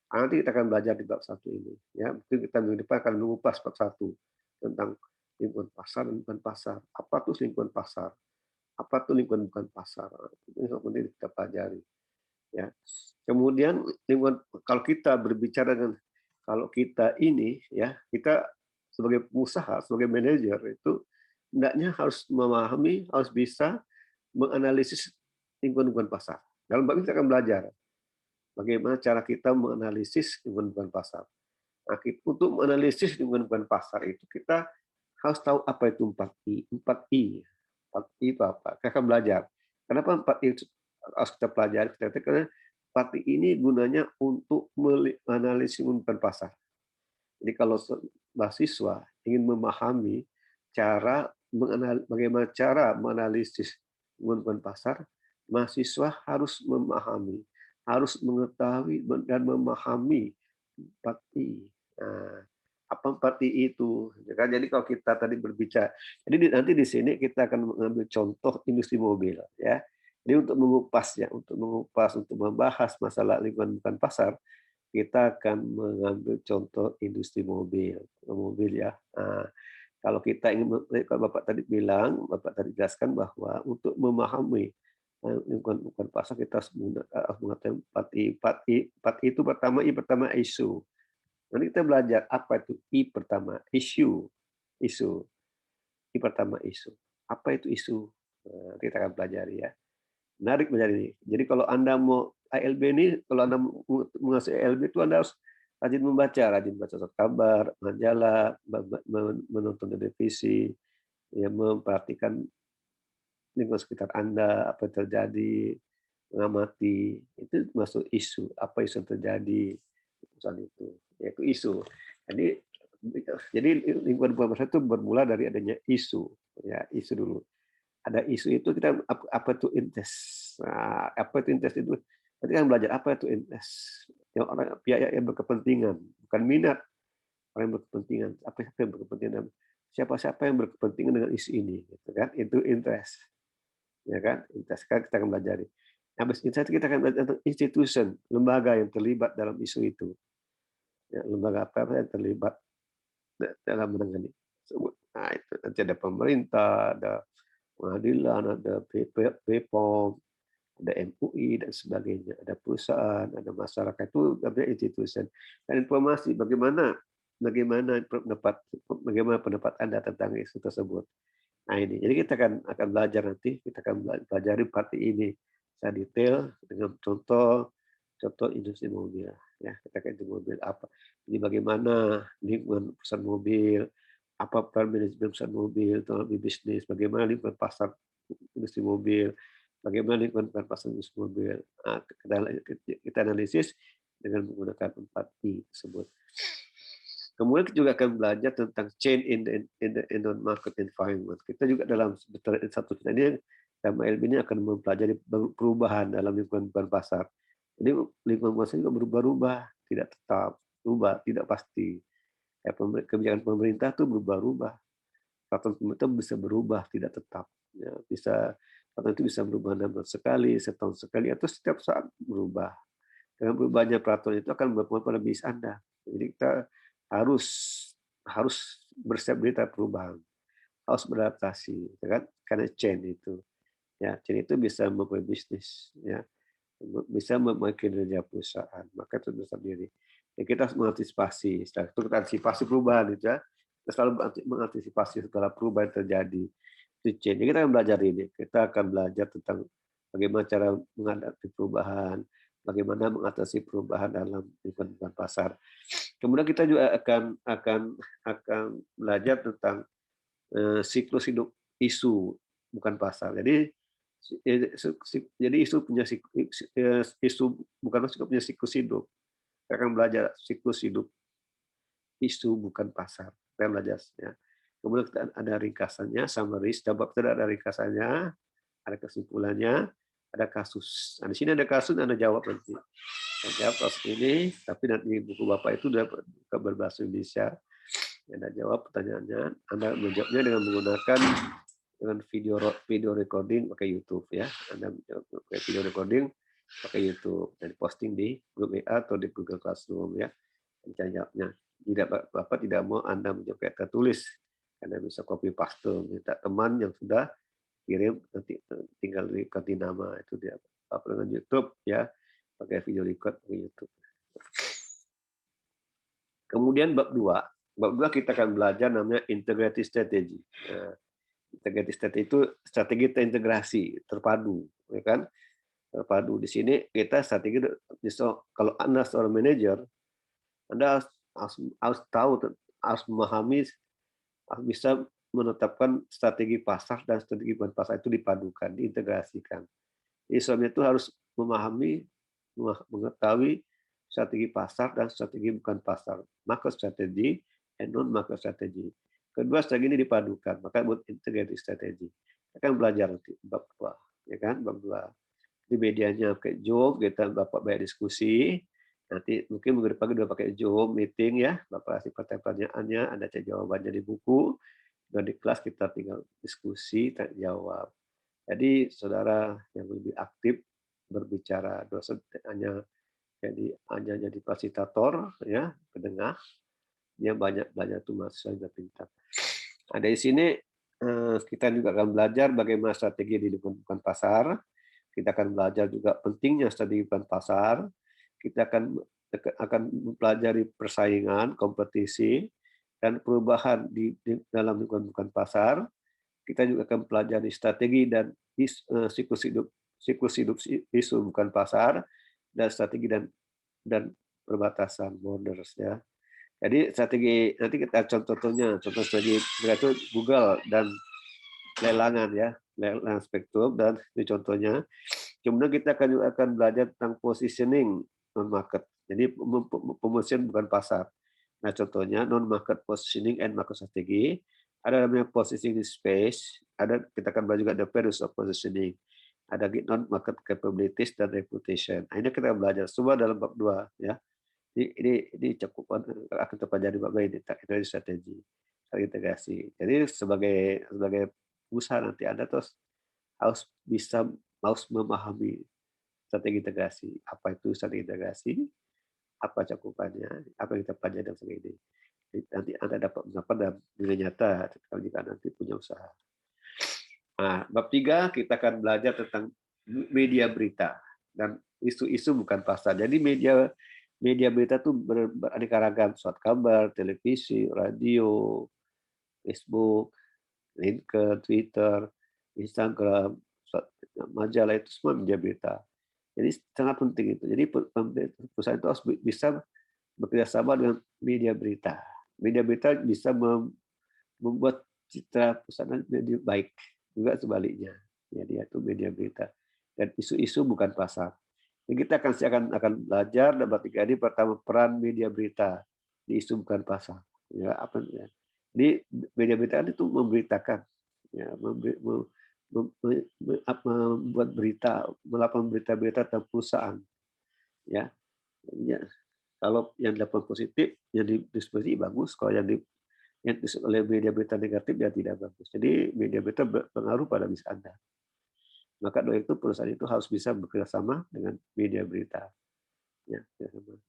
Nanti kita akan belajar di bab 1 ini. Ya, mungkin kita minggu depan akan mengupas bab 1 tentang lingkungan pasar dan bukan pasar. Apa itu lingkungan pasar? Apa itu lingkungan bukan pasar? Ini penting kita pelajari. Ya. Kemudian lingkungan, kalau kita berbicara dengan kita sebagai pengusaha, sebagai manajer itu hendaknya harus memahami, harus bisa menganalisis lingkungan pasar. Dalam bab ini kita akan belajar bagaimana cara kita menganalisis lingkungan pasar. Nah, untuk menganalisis lingkungan pasar itu kita harus tahu apa itu 4I. 4I. 4I itu apa? Kita akan belajar. Kenapa 4I itu harus kita pelajari? Karena 4I ini gunanya untuk menganalisis lingkungan pasar. Jadi kalau mahasiswa ingin memahami bagaimana cara menganalisis lingkungan pasar, mahasiswa harus memahami, harus mengetahui dan memahami 4I. Nah, apa 4I itu? Jadi kalau kita tadi berbicara, jadi nanti di sini kita akan mengambil contoh industri mobil, ya. Jadi untuk mengupasnya, untuk membahas masalah lingkungan pasar, kita akan mengambil contoh industri mobil ya. Nah, kalau kita ingin, kalau Bapak tadi bilang, Bapak tadi jelaskan bahwa untuk memahami lingkungan pasar kita harus mengetahui 4I. 4I, 4I itu pertama, I pertama isu. Nanti kita belajar apa itu I pertama, isu. Isu. I pertama isu. Apa itu isu? Nah, kita akan pelajari ya. Menarik belajar ini. Jadi kalau Anda mau ALB ini, kalau Anda menguasai ALB itu Anda harus rajin membaca surat kabar, majalah, menonton televisi, ya, memperhatikan lingkungan sekitar Anda, apa yang terjadi, mengamati, itu masuk isu, apa isu yang terjadi, misalnya itu, yaitu isu. Jadi lingkungan masyarakat itu bermula dari adanya isu, ya isu dulu. Ada isu itu kita apa itu intes. Nah, apa itu intes itu? Nanti kan belajar apa itu intes. Yang orang pihak yang berkepentingan, bukan minat. Orang yang berkepentingan, apa yang berkepentingan, siapa-siapa yang berkepentingan dengan isu ini, gitu kan? Itu interest, ya kan? Interest kan kita akan pelajari. Habis interest kita akan belajar tentang institution, lembaga yang terlibat dalam isu itu. Ya, lembaga apa yang terlibat dalam menangani tersebut. Nah, itu nanti ada pemerintah, ada pengadilan, ada BPOM, ada MUI dan sebagainya, ada perusahaan, ada masyarakat, itu ada institusi. Dan informasi bagaimana pendapat Anda tentang isu tersebut. Nah ini, jadi kita akan belajar nanti, kita akan pelajari part ini secara detail dengan contoh industri mobil. Ya, kita akan industri mobil apa? Jadi bagaimana lingkungan perusahaan mobil, apa peran manajemen perusahaan mobil dalam bisnis, bagaimana lingkungan pasar industri mobil, bagaimana lingkungan pasar industri mobil. Nah, kita analisis dengan menggunakan 4I tersebut. Kemudian kita juga akan belajar tentang change in the market environment. Kita juga dalam satu ini dalam ALB ini akan mempelajari perubahan dalam lingkungan pasar. Jadi lingkungan pasar juga berubah-ubah, tidak tetap, berubah, tidak pasti. Ya, kebijakan pemerintah itu berubah-ubah. Peraturan pemerintah bisa berubah, tidak tetap. Ya, peraturan itu bisa berubah 6 bulan sekali, setahun sekali, atau setiap saat berubah. Dengan berubahnya peraturan itu akan berpengaruh pada bisnis Anda. Jadi kita harus bersiap diri terhadap perubahan, harus beradaptasi, ya kan? Karena change itu, ya change itu bisa memperbaiki bisnis, ya bisa memperbaiki kinerja perusahaan, maka itu bisa diri. Ya, kita harus mengantisipasi, setelah itu kita antisipasi perubahan, itu ya. Kita selalu mengantisipasi segala perubahan yang terjadi. Itu change. Jadi kita akan belajar ini, kita akan belajar tentang bagaimana cara menghadapi perubahan, bagaimana mengatasi perubahan dalam lingkungan pasar. Kemudian kita juga akan belajar tentang siklus hidup isu, bukan pasar. Jadi isu punya isu bukan masuk punya siklus hidup. Kita akan belajar siklus hidup isu bukan pasar. Kita belajar ya. Kemudian kita ada ringkasannya, summary. Coba kita ada ringkasannya, ada kesimpulannya, ada kasus. Nah, di sini ada kasus, ada jawab nanti. Jawab kasus ini, tapi nanti buku Bapak itu sudah berbahasa Indonesia. Anda jawab pertanyaannya, Anda menjawabnya dengan menggunakan video recording pakai YouTube ya. Anda pakai video recording pakai YouTube dan posting di grup WA atau di Google Classroom ya. Cara jawabnya. Bapak tidak mau Anda menjawab kayak tertulis. Anda bisa copy paste, minta teman yang sudah kirim, nanti tinggal ganti nama itu dia. Bapak dengan YouTube ya, pakai video record pakai YouTube. Kemudian bab 2 kita akan belajar namanya integrated strategy. Nah, integrated strategy itu strategi terintegrasi, terpadu, ya kan? Terpadu di sini kita strategi kalau Anda seorang manajer, Anda harus tahu, harus memahami, harus bisa menetapkan strategi pasar dan strategi bukan pasar itu dipadukan, diintegrasikan. Jadi sebabnya itu harus memahami, mengetahui strategi pasar dan strategi bukan pasar, market strategy and non market strategy. Kedua strategi ini dipadukan, maka buat integrated strategy. Kita akan belajar nanti bab 2, ya kan, bab 2. Di medianya pakai Zoom, kita Bapak banyak diskusi. Nanti mungkin minggu depan udah pakai Zoom meeting ya, Bapak kasih pertanyaannya, Anda cek jawabannya di buku, dan di kelas kita tinggal diskusi, tanya jawab. Jadi saudara yang lebih aktif berbicara, dosen hanya jadi fasilitator ya, pendengar, dia banyak belajar tuh mahasiswa juga pintar. Nah, dari sini kita juga akan belajar bagaimana strategi di lingkungan pasar. Kita akan belajar juga pentingnya strategi lingkungan pasar. Kita akan mempelajari persaingan, kompetisi, dan perubahan di dalam lingkungan pasar. Kita juga akan pelajari strategi dan siklus hidup isu bukan pasar, dan strategi dan perbatasan borders ya. Jadi strategi nanti kita contoh strategi itu Google dan lelangan ya, lelang spektrum, dan ini contohnya. Kemudian kita akan belajar tentang positioning non market. Jadi position bukan pasar. Nah contohnya non market positioning and market strategi. Ada namanya positioning space. Kita akan belajar juga the values of positioning. Ada non market capabilities dan reputation. Nah, ini kita belajar semua dalam bab 2 ya. Ini cukup akan terpelajari bab ini strategi integrasi. Jadi sebagai usaha nanti Anda terus harus memahami strategi integrasi. Apa itu strategi integrasi? Apa cakupannya? Apa yang kita pelajari dalam strategi ini? Nanti Anda dapat dalam nilai nyata jika nanti punya usaha. Nah, bab 3 kita akan belajar tentang media berita dan isu-isu bukan pasar. Jadi media berita itu beraneka ragam, surat kabar, televisi, radio, Facebook, LinkedIn, Twitter, Instagram, majalah, itu semua media berita. Jadi sangat penting itu. Jadi perusahaan itu harus bisa bekerjasama dengan media berita. Media berita bisa membuat citra perusahaan menjadi baik, juga sebaliknya. Jadi itu media berita. Dan isu-isu bukan pasar. Jadi kita akan belajar dalam 3 ini. Pertama, peran media berita di isu bukan pasar. Ya, apa ya? Jadi media berita itu memberitakan, ya, membuat berita, melakukan berita-berita tentang perusahaan. Ya, kalau yang dilakukan positif, yang diskusi bagus. Kalau yang oleh media berita negatif, ya tidak bagus. Jadi media berita berpengaruh pada bisnis Anda. Maka dari itu perusahaan itu harus bisa bekerja sama dengan media berita. Ya,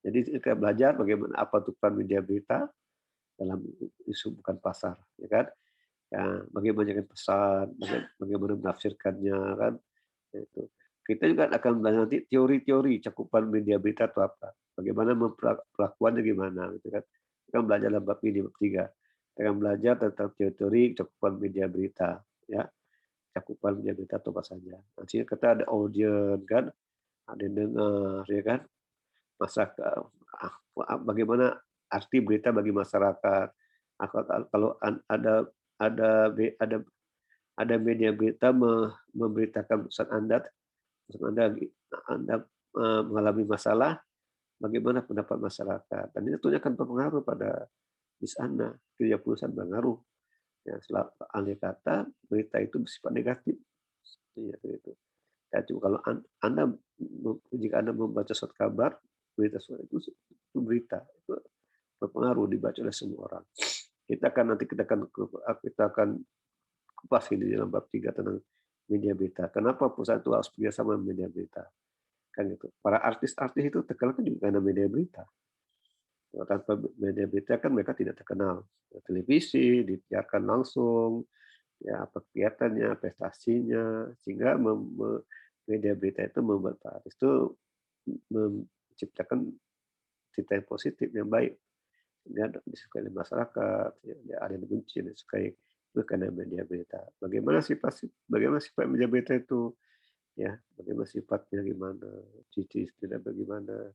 jadi kita belajar bagaimana apa itu peran media berita dalam isu bukan pasar, ya kan? Ya, bagaimana pesan, bagaimana menafsirkannya, kan? Itu. Kita juga akan belajar nanti teori-teori cakupan media berita itu apa, bagaimana perlakuannya gimana, gitu kan? Kita akan belajar dalam bab ini, bab 3. Kita akan belajar tentang teori cakupan media berita, ya. Cakupan media berita itu apa saja. Nanti kita ada audiens, kan? Ada yang dengar, ya kan? Masyarakat, bagaimana arti berita bagi masyarakat. Kalau ada media berita memberitakan pesan Anda mengalami masalah, bagaimana pendapat masyarakat. Dan itu tentunya akan berpengaruh pada bisnis Anda, kerja perusahaan berpengaruh. Ya, andai kata berita itu bersifat negatif, ya, gitu. Ya, kalau jika Anda membaca surat kabar, berita itu berita itu berpengaruh dibaca oleh semua orang. Kita akan kupas ini dalam bab 3 tentang media berita. Kenapa perusahaan itu harus bekerjasama dengan media berita? Kan gitu. Para artis-artis itu terkenal kan juga karena media berita. Tanpa media berita kan mereka tidak terkenal. Televisi disiarkan langsung, ya apa kegiatannya, prestasinya, sehingga media berita itu membuat artis itu menciptakan citra yang positif, yang baik. Dia disukai oleh masyarakat, ya, ada yang benci, yang disukai karena media berita. Bagaimana sifat media berita itu, ya, bagaimana sifatnya, gimana, ciri tidak bagaimana,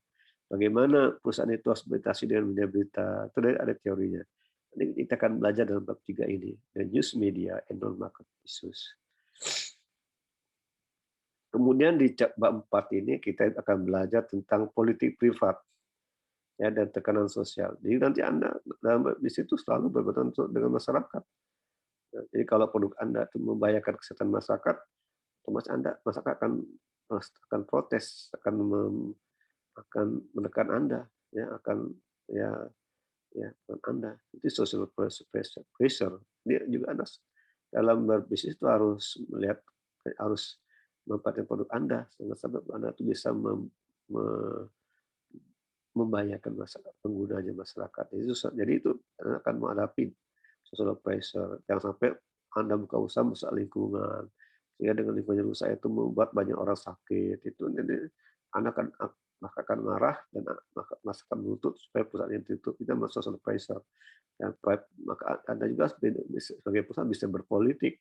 Bagaimana perusahaan itu harus beradaptasi dengan media berita, itu ada teorinya. Nanti kita akan belajar dalam bab 3 ini, the news media and non-market issues. Kemudian di bab 4 ini kita akan belajar tentang politik privat, ya, dan tekanan sosial. Jadi nanti Anda dalam di situ selalu berkaitan dengan masyarakat. Jadi kalau produk Anda itu membahayakan kesehatan masyarakat, otomatis masyarakat akan protes, akan menekan Anda, ya, akan Anda. Itu social pressure. Dia juga Anda dalam berbisnis itu harus memanfaatkan produk Anda, sampai Anda itu bisa membahayakan penggunanya masyarakat. Jadi itu Anda akan menghadapi social pressure. Jangan sampai Anda buka usaha merusak lingkungan, sehingga dengan lingkungan yang rusak itu membuat banyak orang sakit. Itu jadi Anda akan marah dan masyarakat menuntut supaya perusahaan yang ditutup. Itu social pressure. Dan maka Anda juga sebagai perusahaan bisa berpolitik,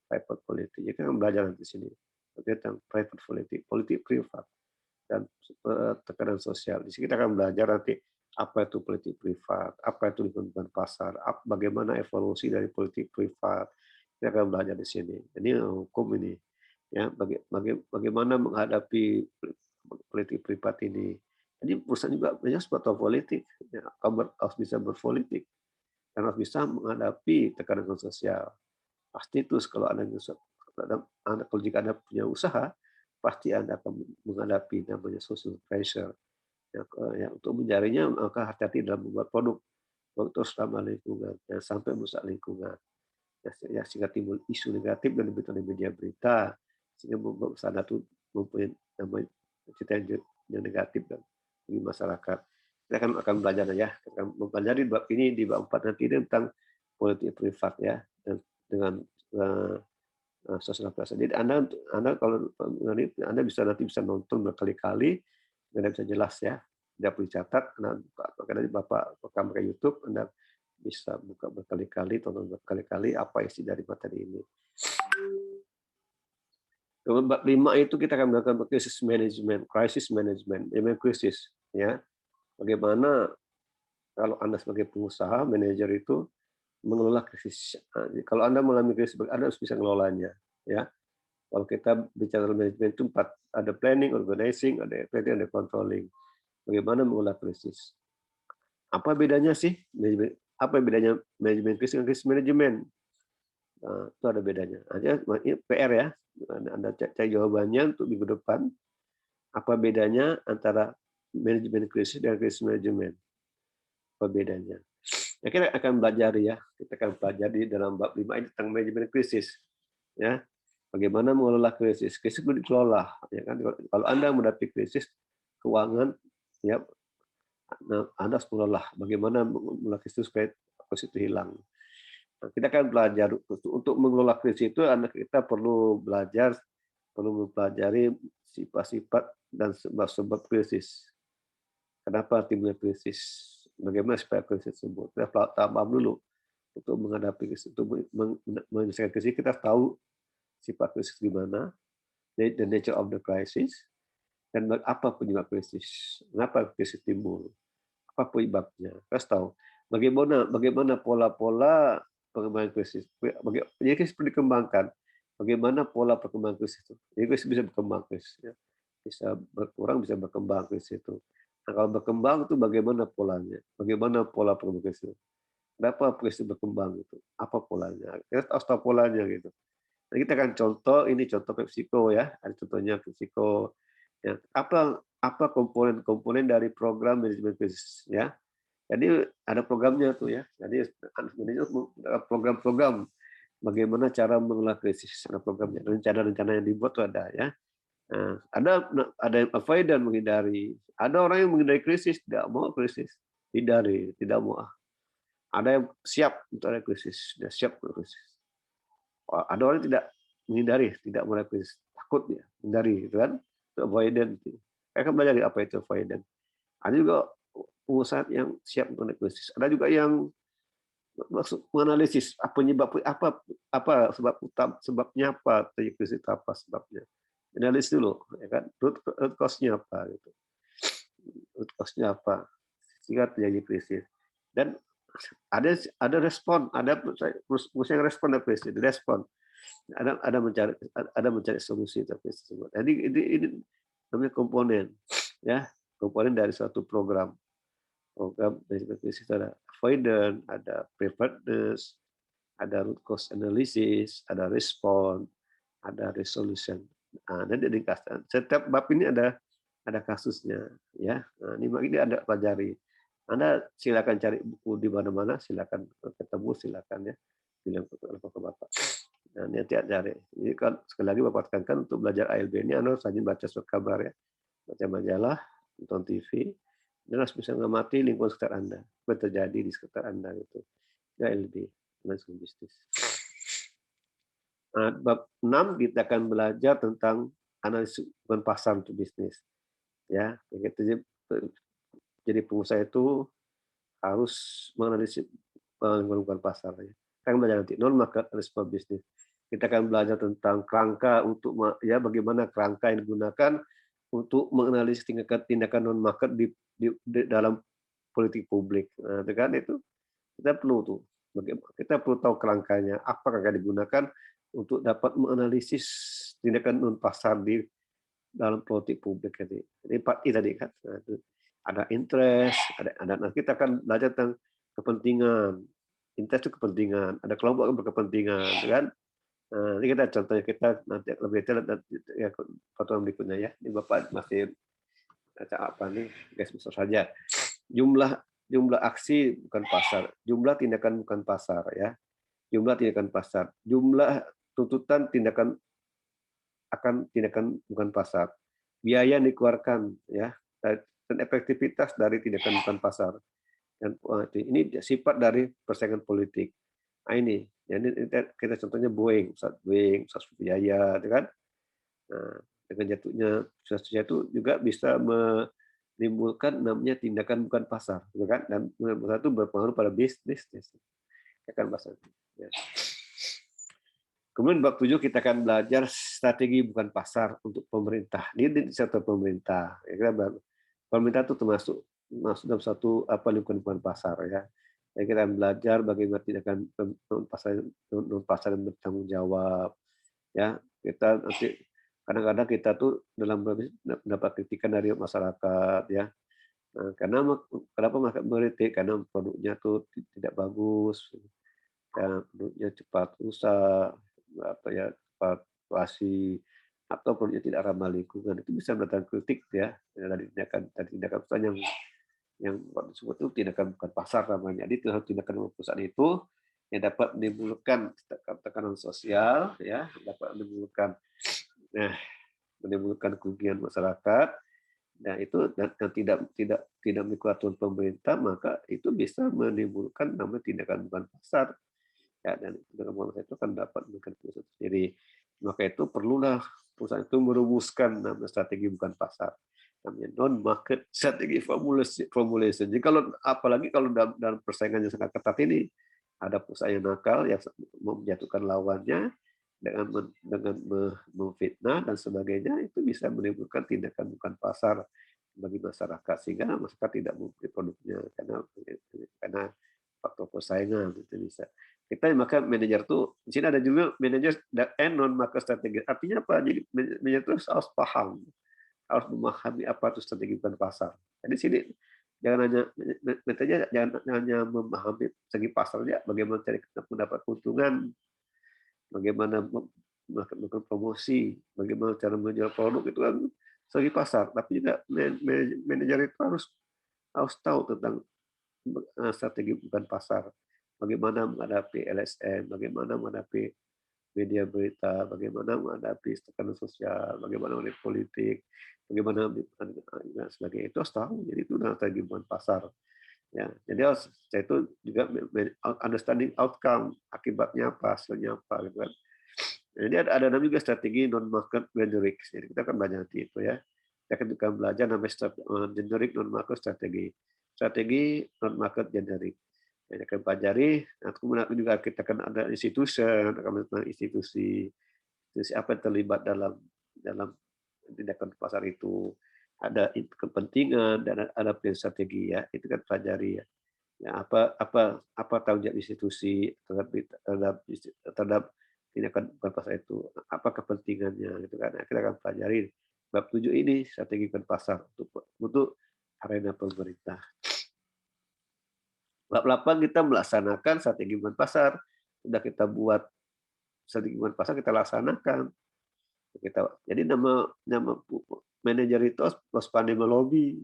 private politik. Jadi kita belajar di sini tentang private politik privat, dan tekanan sosial. Di sini kita akan belajar nanti apa itu politik privat, apa itu lingkungan pasar, bagaimana evolusi dari politik privat. Kita akan belajar di sini. Ini hukum ini, ya, bagaimana menghadapi politik privat ini. Jadi perusahaan juga banyak sebuah politik, ya, harus bisa berpolitik dan harus bisa menghadapi tekanan sosial. Pasti itu kalau jika Anda punya usaha, pasti Anda akan menghadapi namanya social pressure. Ya, untuk mencarinya, maka hati-hati dalam membuat produk terus ramah lingkungan, dan sampai merusak lingkungan. Ya, sehingga timbul isu negatif dan media berita, sehingga membuat usaha itu mempunyai namanya cerita yang negatif bagi masyarakat. Kita akan belajar, ya, kita akan mempelajari bab ini di bab 4 nanti tentang politik privat, ya, dan dengan sosial pressure. Jadi Anda kalau Anda bisa nonton berkali-kali, Anda bisa jelas, ya. Tidak perlu catat, karena Bapak rekam ke YouTube, Anda bisa buka berkali-kali, tonton berkali-kali apa isi dari materi ini. Kemudian bab 5 itu kita akan melakukan crisis management, krisis, ya. Bagaimana kalau Anda sebagai pengusaha, manajer itu mengelola krisis. Kalau Anda mengalami krisis, Anda harus bisa mengelolanya, ya. Kalau kita bicara manajemen itu 4, ada planning, organizing, ada planning, ada controlling. Bagaimana mengelola krisis? Apa bedanya sih? Apa bedanya manajemen krisis dengan krisis manajemen? Nah, itu ada bedanya. Ini PR, ya. Anda cari jawabannya untuk minggu depan. Apa bedanya antara manajemen krisis dan krisis manajemen? Apa bedanya? Ya, kita akan belajar, ya. Kita akan pelajari dalam bab 5 ini tentang manajemen krisis, ya. Bagaimana mengelola krisis? Krisis itu dikelola, ya kan? Kalau Anda menghadapi krisis keuangan, ya, Anda harus mengelola. Bagaimana mengelola krisis supaya krisis itu hilang. Nah, kita akan belajar untuk mengelola krisis itu, kita perlu mempelajari sifat-sifat dan sebab-sebab krisis. Kenapa timbulnya krisis? Bagaimana supaya krisis tersebut? Kita paham dulu. Untuk menghadapi krisis, untuk menyelesaikan krisis, kita tahu sifat krisis gimana, the nature of the crisis, dan apa penyebab krisis, mengapa krisis timbul, apa penyebabnya. Kita tahu bagaimana pola-pola pengembangan krisis. Jadi krisis perlu dikembangkan. Bagaimana pola perkembangan krisis itu? Jadi krisis bisa berkembang, ya. Bisa berkurang, bisa berkembang krisis itu. Nah, kalau berkembang itu bagaimana polanya? Bagaimana pola perkembangan krisis itu? Kenapa krisis berkembang itu? Apa polanya? Kita harus tahu polanya gitu. Nah, kita akan ini contoh PepsiCo, ya. Ada contohnya PepsiCo. Ya, apa komponen dari program manajemen krisis, ya. Jadi ada programnya tuh, ya. Jadi program-program bagaimana cara mengelola krisis, ada programnya. Rencana-rencana yang dibuat tuh ada, ya. Nah, ada yang avoid dan menghindari. Ada orang yang menghindari krisis, tidak mau krisis, hindari, tidak mau. Ada yang siap untuk ada krisis, sudah siap untuk krisis. Ada orang yang tidak menghindari, tidak mulai krisis, takut dia, hindari, gitu kan? Itu avoidant. Saya akan belajar apa itu avoidant. Ada juga pengusaha yang siap untuk ada krisis. Ada juga yang menganalisis sebabnya apa terjadi krisis itu, sebabnya. Analisis dulu, ya kan? Root cause-nya apa gitu. root cause-nya apa, sehingga terjadi krisis. Dan ada respon, ada yang respon dari krisis, respon, ada mencari solusi krisis tersebut. Jadi ini namanya komponen, ya, komponen dari suatu program dari krisis. Ada avoidance, ada preparedness, ada root cause analysis, ada respon, ada resolution. Nah, dan dikasih setiap bab ini ada kasusnya, ya. Nah, ini Anda pelajari. Anda silakan cari buku di mana-mana, silakan ketemu, silakan ya bilang ke Bapak. Nah, ini hati-hati cari. Jadi kan sekali lagi Bapak tekankan untuk belajar ALB ini Anda harus rajin baca surat kabar ya, baca majalah, nonton TV, dan harus bisa mengamati lingkungan sekitar Anda, apa yang terjadi di sekitar Anda itu. Ya ALB, manajemen bisnis. Nah, bab 6 kita akan belajar tentang analisis hubungan pasar untuk bisnis. Ya, jadi pengusaha itu harus menganalisis hubungan pasar. Ya. Kita akan belajar nanti non market respon bisnis. Kita akan belajar tentang kerangka untuk ya bagaimana kerangka yang digunakan untuk menganalisis tindakan non market di dalam politik publik. Nah, itu kita perlu tahu kerangkanya, apa kerangka digunakan untuk dapat menganalisis tindakan non pasar di dalam politik publik tadi. Jadi 4I tadi kan. Nah, ada interest, ada kita akan belajar tentang kepentingan. Interest itu kepentingan, ada kelompok berkepentingan, kan? Nah, ini kita contohnya kita nanti lebih detail ya pertemuan berikutnya ya. Ini Bapak masih baca apa nih? Guys, besar saja. Jumlah aksi bukan pasar, jumlah tindakan bukan pasar ya. Jumlah tindakan pasar, jumlah tuntutan tindakan bukan pasar. Biaya yang dikeluarkan ya dan efektivitas dari tindakan bukan pasar. Dan ini sifat dari persaingan politik. Nah, ini kita contohnya Boeing, pesawat biaya, kan? Nah, dengan jatuhnya pesawat itu juga bisa menimbulkan namanya tindakan bukan pasar, kan? Dan itu berpengaruh pada bisnis, akan pasar. Ya. Kemudian bab 7 kita akan belajar strategi bukan pasar untuk pemerintah. Ini di sektor pemerintah. Ya, pemerintah itu termasuk dalam satu lingkungan bukan pasar ya. Jadi kita akan belajar bagaimana tindakan non pasar yang bertanggung jawab. Ya, kita nanti kadang-kadang kita tuh dalam mendapat kritikan dari masyarakat ya. Nah, kenapa masyarakat mengkritik? Karena produknya tuh tidak bagus, ya, produknya cepat rusak, cepat basi, atau produknya tidak ramah lingkungan. Itu bisa mendatangkan kritik ya dari tindakan perusahaan yang disebut itu tindakan bukan pasar namanya. Jadi tindakan perusahaan itu yang dapat menimbulkan tekanan sosial, ya, dapat menimbulkan kerugian masyarakat. Nah, itu dan tidak mengikuti aturan pemerintah, maka itu bisa menimbulkan namanya tindakan bukan pasar. Ya, dan tindakan bukan pasar itu akan dapat menimbulkan perusahaan sendiri. Maka itu perlulah perusahaan itu merumuskan namanya strategi bukan pasar. Namanya non-market strategi formulation. Jadi apalagi kalau dalam persaingan yang sangat ketat ini, ada perusahaan yang nakal yang menjatuhkan lawannya dengan memfitnah dan sebagainya, itu bisa menimbulkan tindakan bukan pasar bagi masyarakat sehingga masyarakat tidak membeli produknya karena faktor persaingan itu bisa. Kita maka manajer tuh di sini ada juga manajer non market strategi. Artinya apa? Jadi manajer itu harus paham, harus memahami apa itu strategi bukan pasar. Jadi sini jangan hanya memahami segi pasarnya, bagaimana cari mendapat keuntungan, bagaimana melakukan promosi, bagaimana cara menjual produk, itu kan segi pasar. Tapi juga manajer itu harus tahu tentang strategi bukan pasar, bagaimana menghadapi LSM, bagaimana menghadapi media berita, bagaimana menghadapi tekanan sosial, bagaimana menghadapi politik, bagaimana dan sebagainya, itu harus tahu. Jadi itu strategi bukan pasar. Ya, jadi saya itu juga understanding outcome, akibatnya apa, hasilnya apa, gitu kan. Jadi ada juga strategi non market generic. Jadi kita akan belajar nanti itu ya. Kita akan juga belajar namanya generic non market strategi. Strategi non market generic. Yang akan pelajari. Nah, kemudian juga kita akan ada institusi apa yang terlibat dalam tindakan pasar itu. kepentingan dan ada plan strategi ya. Itu kan pelajari ya. Ya, apa tanggung jawab institusi terhadap tindakan bukan pasar itu, apa kepentingannya gitu kan. Nah, kita akan pelajari bab 7 ini strategi bukan pasar untuk arena pemerintah. Bab 8 kita melaksanakan strategi bukan pasar. Sudah kita buat strategi bukan pasar, kita laksanakan. Jadi nama manajer itu harus pandai melobi.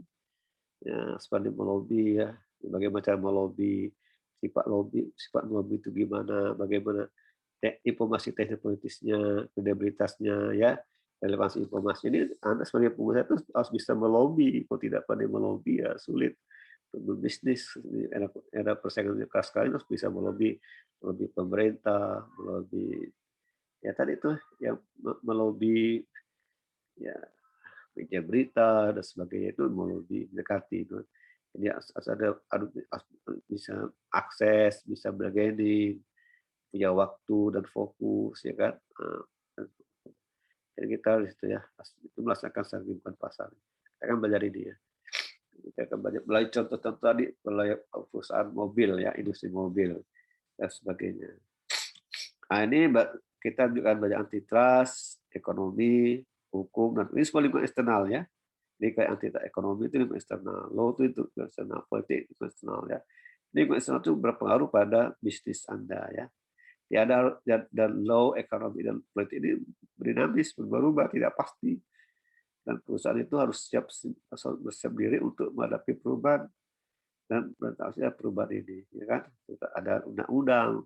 Ya, pandai melobi ya. Bagaimana cara melobi, sifat melobi itu gimana, bagaimana informasi teknis politisnya, kredibilitasnya ya, relevansi informasi. Ini Anda sebagai pengusaha itu harus bisa melobi. Kalau tidak pandai melobi ya sulit untuk berbisnis. Era persaingan keras sekali harus bisa melobi pemerintah, melobi ya tadi itu yang melobi ya media berita dan sebagainya, itu melobi mendekati itu. Jadi harus bisa akses, bisa bargaining, punya waktu dan fokus ya kan. Jadi kita harus itu ya, itu melaksanakan strategi bukan pasar. Kita akan belajar ini ya. Kita akan belajar contoh-contoh tadi perusahaan mobil ya, industri mobil dan sebagainya. Nah, ini kita juga belajar antitrust, ekonomi, hukum, dan ini semua lingkungan eksternal ya. Jadi kayak antitrust ekonomi itu lingkungan eksternal, law itu lingkungan eksternal, politik lingkungan eksternal ya. Lingkungan eksternal itu berpengaruh pada bisnis Anda ya. Dan law, ekonomi dan politik ini dinamis, berubah-ubah, tidak pasti. Dan perusahaan itu harus bersiap diri untuk menghadapi perubahan dan berantasnya perubahan ini, ya kan? Ada undang-undang,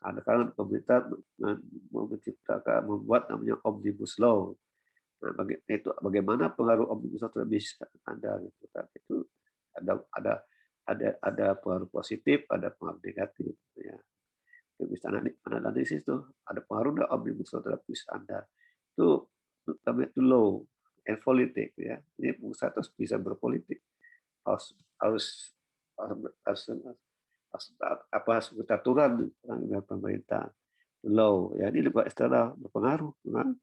ada kan pemerintah membuat namanya omnibus law. Nah, itu bagaimana pengaruh omnibus law terhadap bisnis Anda gitu kan? Itu ada pengaruh positif, ada pengaruh negatif, ya. Bisa analisis tuh ada pengaruh nggak omnibus law terhadap bisnis Anda. Itu namanya itu law and politik ya. Ini pengusaha terus bisa berpolitik, harus harus harus harus beraturan dengan pemerintah, law ya. Ini juga eksternal berpengaruh kan.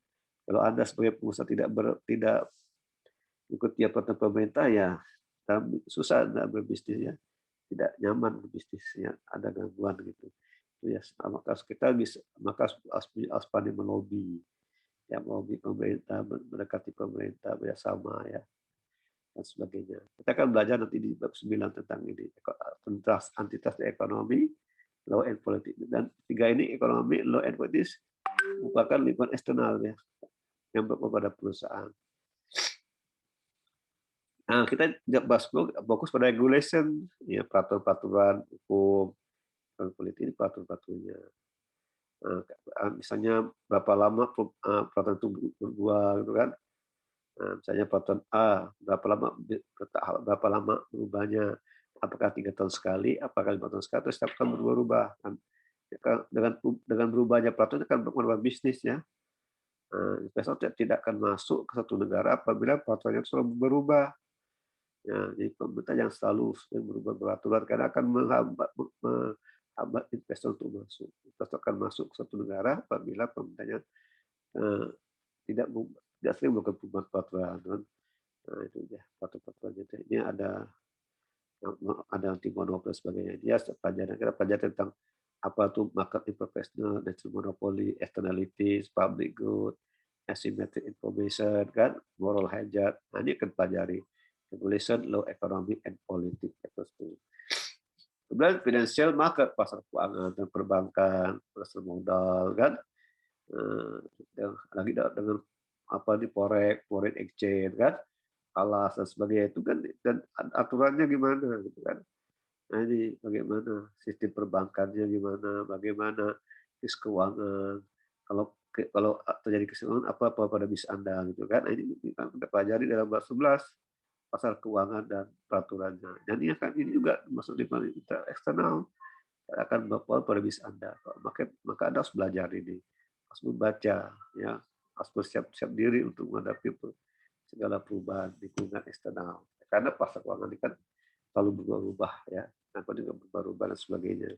Kalau Anda sebagai pengusaha tidak ikuti peraturan pemerintah ya susah Anda berbisnis ya, tidak nyaman berbisnisnya, ada gangguan gitu. Ya, maka kita harus pandai melobi ya, melobi pemerintah, mendekati pemerintah, bersama ya dan sebagainya. Kita akan belajar nanti di bab 9 tentang ini, tentang antitrust ekonomi, law and politics. Dan tiga ini, ekonomi, law and politics, merupakan lingkungan eksternal ya, yang berpengaruh pada perusahaan. Nah, kita bahas fokus pada regulation, ya, peraturan-peraturan hukum, politik ini peraturan-peraturannya. Misalnya berapa lama peraturan itu berubah gitu kan. Nah, misalnya peraturan A berapa lama berubahnya, apakah 3 tahun sekali, apakah 5 tahun sekali, atau setiap tahun berubah-ubah kan. Dengan berubahnya peraturan akan berubah bisnis ya. Investor tidak akan masuk ke satu negara apabila peraturannya selalu berubah. Ya, jadi pemerintah yang selalu berubah peraturan karena akan menghambat investor untuk masuk. Investor akan masuk ke satu negara apabila pemerintahnya tidak sering melakukan perubahan peraturan. Nah, itu ya peraturan itu. Ini ada anti monopoli dan sebagainya. Dia pelajaran kita pelajari tentang apa tuh market imperfectional, natural monopoly, externalities, public good, asymmetric information, kan, moral hazard. Nah, ini akan pelajari regulation, law, economy, and politics. Kemudian financial market, pasar keuangan dan perbankan, pasar modal, kan, lagi dengan apa di foreign exchange, kan, alas dan sebagainya itu kan, dan aturannya gimana gitu kan. Nah, ini bagaimana sistem perbankannya, gimana, bagaimana risk keuangan, kalau terjadi keseimbangan apa pada bisnis Anda gitu kan. Nah, ini kita pelajari dalam bab 11 pasar keuangan dan peraturannya. Dan ini juga masuk di kita eksternal akan berpengaruh pada bisnis Anda. Maka Anda harus belajar ini, harus membaca ya, harus bersiap-siap diri untuk menghadapi segala perubahan lingkungan eksternal. Karena pasar keuangan ini kan selalu berubah-ubah ya, apa juga berubah-ubah dan sebagainya.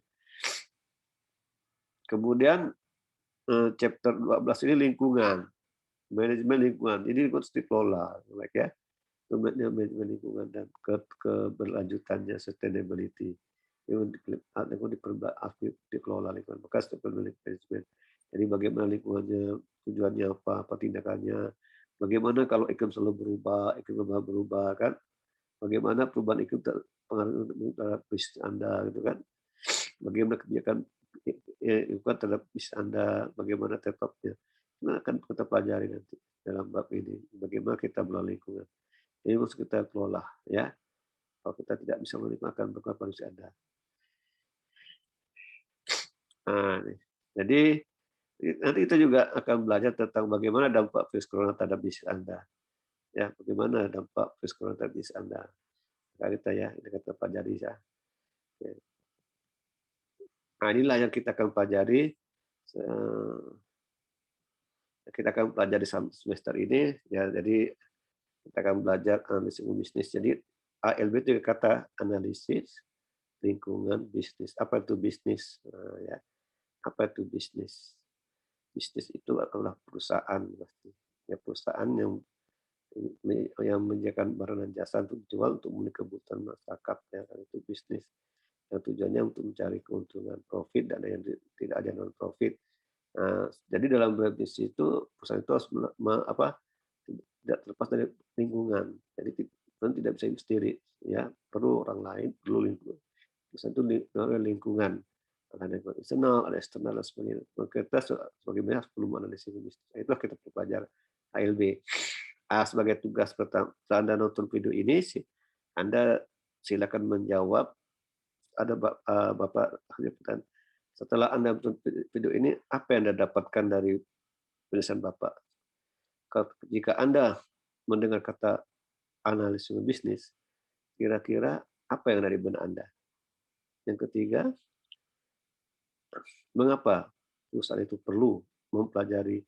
Kemudian chapter 12 ini lingkungan, manajemen lingkungan. Ini harus dikelola, ya. manajemen lingkungan dan keberlanjutannya sustainability. Dikelola lingkungan bekas management. Jadi bagaimana lingkungannya, tujuannya apa tindakannya, bagaimana kalau iklim selalu berubah kan, bagaimana perubahan iklim terpengaruh terhadap bisnis Anda gitu kan, bagaimana kebijakan lingkungan terhadap bisnis Anda, bagaimana tetapnya. Nah, akan kita pelajari nanti dalam bab ini, bagaimana kita melola lingkungan. Ini harus kita kelola ya. Kalau kita tidak bisa menerima akan berpengaruh pada bisnis Anda. Nah, jadi nanti kita juga akan belajar tentang bagaimana dampak virus corona terhadap bisnis Anda. Ya, bagaimana dampak virus corona terhadap bisnis Anda. Nah, kita ya, ini kata pelajari ya. Nah, inilah yang kita akan pelajari. Kita akan pelajari semester ini. Ya, jadi kita akan belajar analisis bisnis. Jadi ALB itu kata analisis lingkungan bisnis. Apa itu bisnis? Ya, apa itu bisnis? Bisnis itu adalah perusahaan, ya perusahaan yang menyediakan barang dan jasa untuk dijual untuk memenuhi kebutuhan masyarakat, ya kan, itu bisnis. Yang tujuannya untuk mencari keuntungan profit dan yang tidak ada non profit. Nah, jadi dalam bisnis itu perusahaan itu harus tidak terlepas dari lingkungan. Jadi tidak bisa hidup sendiri, ya perlu orang lain, perlu lingkungan. Perusahaan itu lingkungan. Ada lingkungan internal, ada eksternal dan sebagainya. Kita sebagai harus perlu menganalisis bisnis. Itulah kita pelajari ALB. Sebagai tugas pertama, setelah Anda nonton video ini, Anda silakan menjawab. Ada Bapak setelah Anda nonton video ini, apa yang Anda dapatkan dari penjelasan Bapak? Jika Anda mendengar kata analisis bisnis, kira-kira apa yang ada di benak Anda? Yang ketiga, mengapa perusahaan itu perlu mempelajari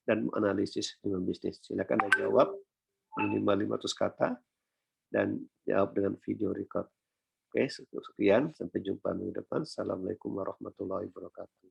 dan menganalisis dengan bisnis? Silakan Anda jawab minimal 500 kata dan jawab dengan video record. Oke, sekian. Sampai jumpa minggu depan. Assalamualaikum warahmatullahi wabarakatuh.